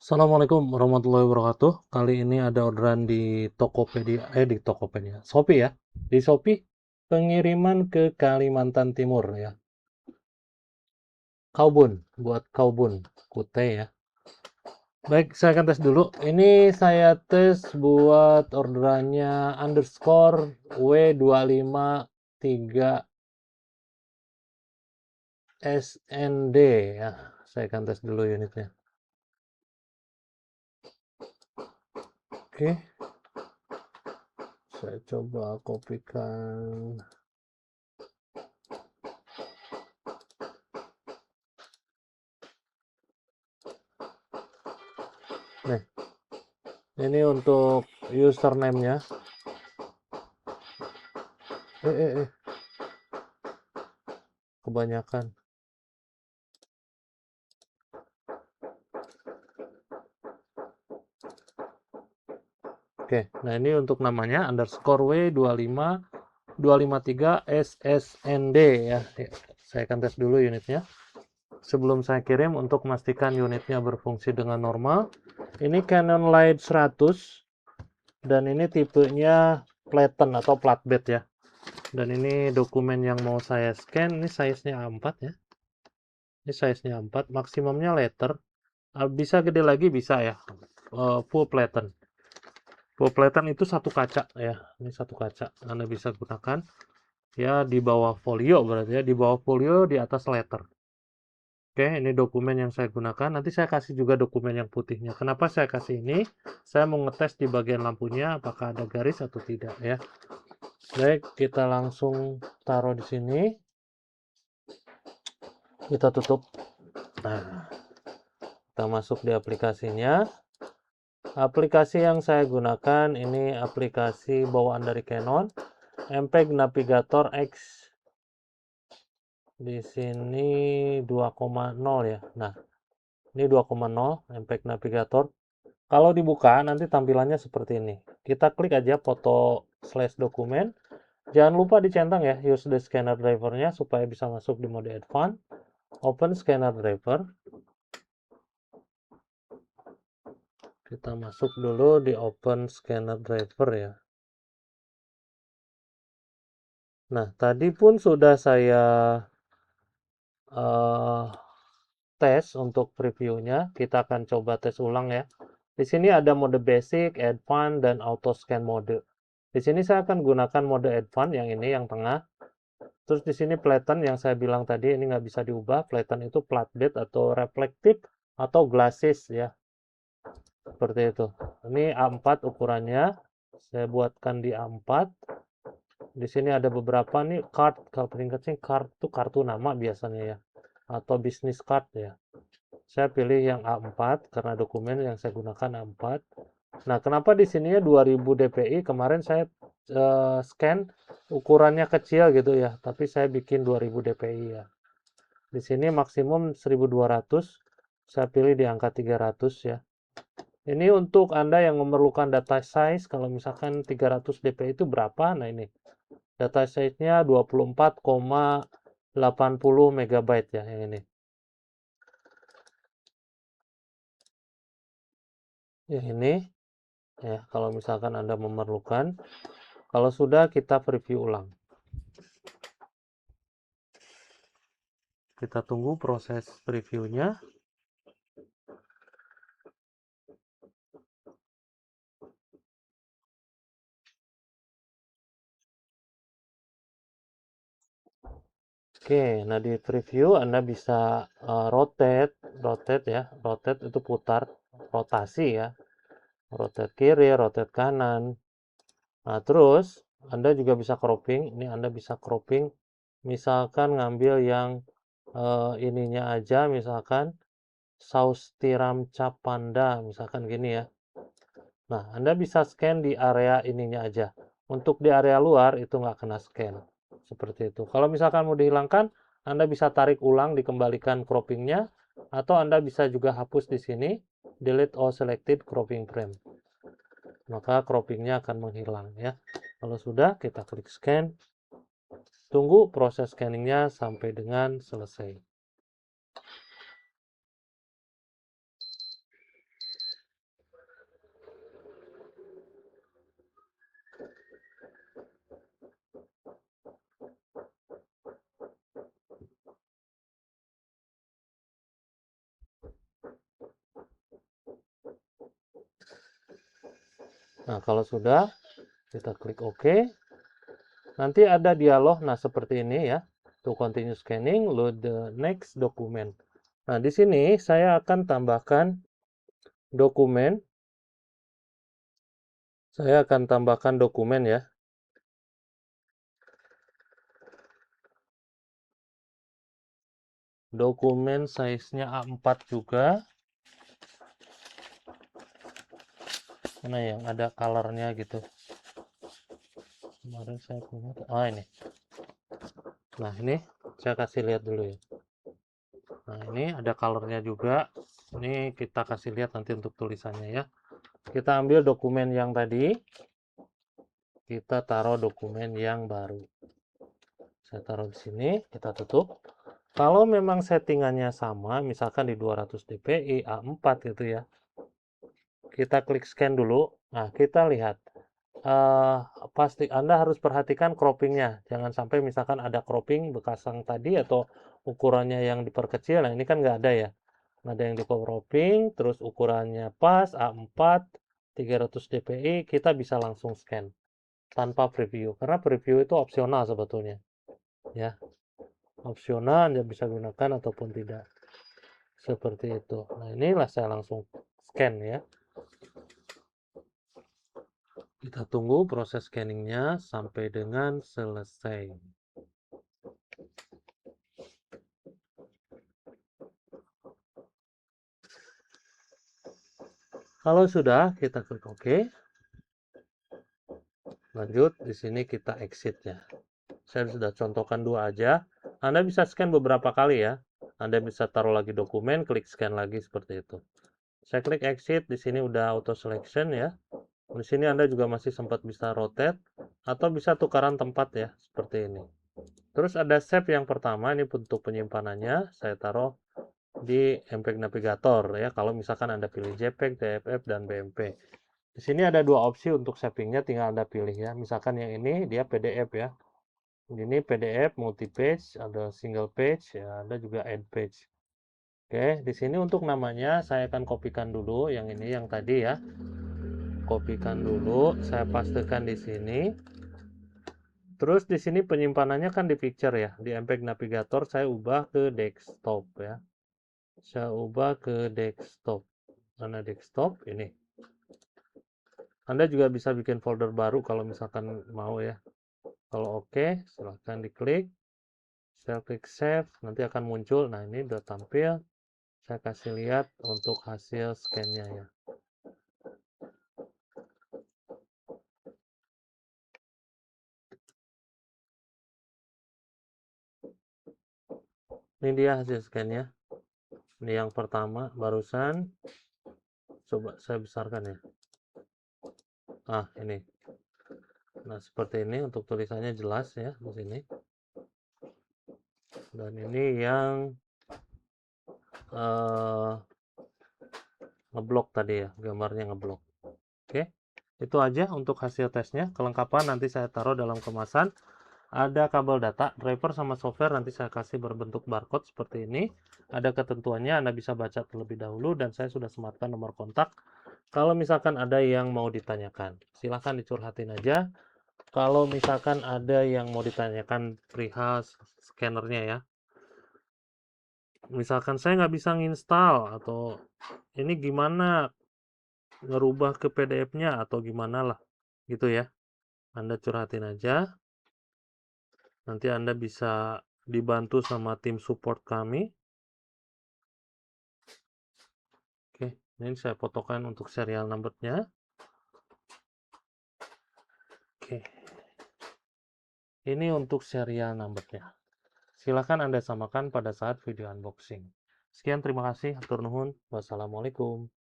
Assalamualaikum warahmatullahi wabarakatuh. Kali ini ada orderan di Tokopedia, di Tokopedia, Shopee ya. Di Shopee, pengiriman ke Kalimantan Timur ya. Kaubun, buat Kaubun, Kute ya. Baik, saya akan tes dulu. Ini saya tes buat orderannya underscore W253 SND ya. Saya akan tes dulu unitnya. Oke, saya coba kopikan. Nih, ini untuk username-nya. Eh, kebanyakan. Oke, nah ini untuk namanya underscore W25253 SSND ya. Ya, saya akan tes dulu unitnya. Sebelum saya kirim untuk memastikan unitnya berfungsi dengan normal. Ini Canon Light 100 dan ini tipenya flatten atau flatbed ya. Dan ini dokumen yang mau saya scan, ini size-nya A4 ya. Ini size-nya A4, maksimumnya letter. Bisa gede lagi bisa ya. Full flatten. Full flatten itu satu kaca ya. Ini satu kaca. Anda bisa gunakan ya di bawah folio berarti ya. Di bawah folio di atas letter. Oke, ini dokumen yang saya gunakan. Nanti saya kasih juga dokumen yang putihnya. Kenapa saya kasih ini? Saya mau ngetes di bagian lampunya apakah ada garis atau tidak ya. Baik, kita langsung taruh di sini. Kita tutup. Nah, kita masuk di aplikasinya. Aplikasi yang saya gunakan ini aplikasi bawaan dari Canon, MPEG Navigator X. Di sini 2,0 ya. Nah, ini 2,0 MPEG Navigator. Kalau dibuka nanti tampilannya seperti ini. Kita klik aja foto slash dokumen. Jangan lupa dicentang ya, use the scanner drivernya supaya bisa masuk di mode advance. Open scanner driver. Kita masuk dulu di open scanner driver ya. Nah, tadi pun sudah saya tes untuk previewnya. Kita akan coba tes ulang ya. Di sini ada mode basic, advance, dan auto scan mode. Di sini saya akan gunakan mode advance yang ini, yang tengah. Terus di sini flatten yang saya bilang tadi, ini nggak bisa diubah. Flatten itu flatbed atau reflective atau glasses ya. Seperti itu. Ini A4 ukurannya. Saya buatkan di A4. Di sini ada beberapa nih card. Kalau peringkatnya card itu kartu nama biasanya ya. Atau business card ya. Saya pilih yang A4 karena dokumen yang saya gunakan A4. Nah, kenapa di sininya 2000 dpi? Kemarin saya scan ukurannya kecil gitu ya, tapi saya bikin 2000 dpi ya. Di sini maksimum 1200, saya pilih di angka 300 ya. Ini untuk Anda yang memerlukan data size, kalau misalkan 300 dpi itu berapa? Nah ini, data size-nya 24,80 megabyte ya, yang ini. Yang ini, ya kalau misalkan Anda memerlukan. Kalau sudah, kita preview ulang. Kita tunggu proses previewnya. Oke, nah di preview Anda bisa rotate ya, rotate itu putar, rotasi ya, rotate kiri, rotate kanan. Nah terus Anda juga bisa cropping, ini Anda bisa cropping, misalkan ngambil yang ininya aja, misalkan saus tiram cap panda, misalkan gini ya. Nah Anda bisa scan di area ininya aja. Untuk di area luar itu nggak kena scan. Seperti itu. Kalau misalkan mau dihilangkan, Anda bisa tarik ulang, dikembalikan croppingnya, atau Anda bisa juga hapus di sini, delete all selected cropping frame. Maka croppingnya akan menghilang ya. Kalau sudah, kita klik scan. Tunggu proses scanningnya sampai dengan selesai. Nah, kalau sudah, kita klik OK. Nanti ada dialog, nah seperti ini ya. To continue scanning, load the next document. Nah, di sini saya akan tambahkan dokumen. Saya akan tambahkan dokumen ya. Dokumen size-nya A4 juga. Mana yang ada color-nya gitu. Kemarin saya punya. Oh, ini. Nah, ini saya kasih lihat dulu ya. Nah, ini ada color-nya juga. Ini kita kasih lihat nanti untuk tulisannya ya. Kita ambil dokumen yang tadi. Kita taruh dokumen yang baru. Saya taruh di sini, kita tutup. Kalau memang settingannya sama, misalkan di 200 dpi, A4 gitu ya. Kita klik scan dulu. Nah, kita lihat. Pasti Anda harus perhatikan croppingnya. Jangan sampai misalkan ada cropping bekas yang tadi atau ukurannya yang diperkecil. Nah, ini kan nggak ada ya. Ada yang di cropping, terus ukurannya pas, A4, 300 dpi, kita bisa langsung scan tanpa preview. Karena preview itu opsional sebetulnya. Ya, opsional Anda bisa gunakan ataupun tidak. Seperti itu. Nah, inilah saya langsung scan ya. Kita tunggu proses scanningnya sampai dengan selesai. Kalau sudah, kita klik OK. Lanjut, di sini kita exit ya. Saya sudah contohkan dua aja. Anda bisa scan beberapa kali ya. Anda bisa taruh lagi dokumen, klik scan lagi seperti itu. Saya klik exit, di sini udah auto selection ya. Di sini Anda juga masih sempat bisa rotate atau bisa tukaran tempat ya, seperti ini. Terus ada save yang pertama, ini untuk penyimpanannya. Saya taruh di MPEG Navigator ya. Kalau misalkan Anda pilih JPEG, TFF, dan BMP. Di sini ada dua opsi untuk savingnya, tinggal Anda pilih ya. Misalkan yang ini dia PDF ya. Ini PDF multi page, ada single page ya, ada juga add page. Oke, di sini untuk namanya saya akan kopikan dulu yang ini yang tadi ya. Kopikan dulu, saya pastekan di sini. Terus di sini penyimpanannya kan di picture ya. Di MPEG Navigator saya ubah ke desktop ya. Saya ubah ke desktop. Mana desktop ini. Anda juga bisa bikin folder baru kalau misalkan mau ya. Kalau oke, silahkan diklik. Saya klik save, nanti akan muncul. Nah, ini udah tampil. Saya kasih lihat untuk hasil scan-nya ya. Ini dia hasil scan-nya. Ini yang pertama, barusan. Coba saya besarkan ya. Ah, ini. Nah, seperti ini untuk tulisannya jelas ya di sini. Dan ini yang ngeblok tadi ya, gambarnya ngeblok. Oke, itu aja untuk hasil tesnya. Kelengkapan nanti saya taruh dalam kemasan. Ada kabel data, driver sama software nanti saya kasih berbentuk barcode seperti ini. Ada ketentuannya, Anda bisa baca terlebih dahulu dan saya sudah sematkan nomor kontak. Kalau misalkan ada yang mau ditanyakan, silahkan dicurhatin aja. Kalau misalkan ada yang mau ditanyakan perihal scannernya ya, misalkan saya nggak bisa nginstal atau ini gimana ngerubah ke PDF-nya atau gimana lah gitu ya, Anda curhatin aja. Nanti Anda bisa dibantu sama tim support kami. Oke, ini saya fotokan untuk serial number-nya. Oke, ini untuk serial number-nya. Silakan Anda samakan pada saat video unboxing. Sekian, terima kasih. Hatur nuhun. Wassalamualaikum.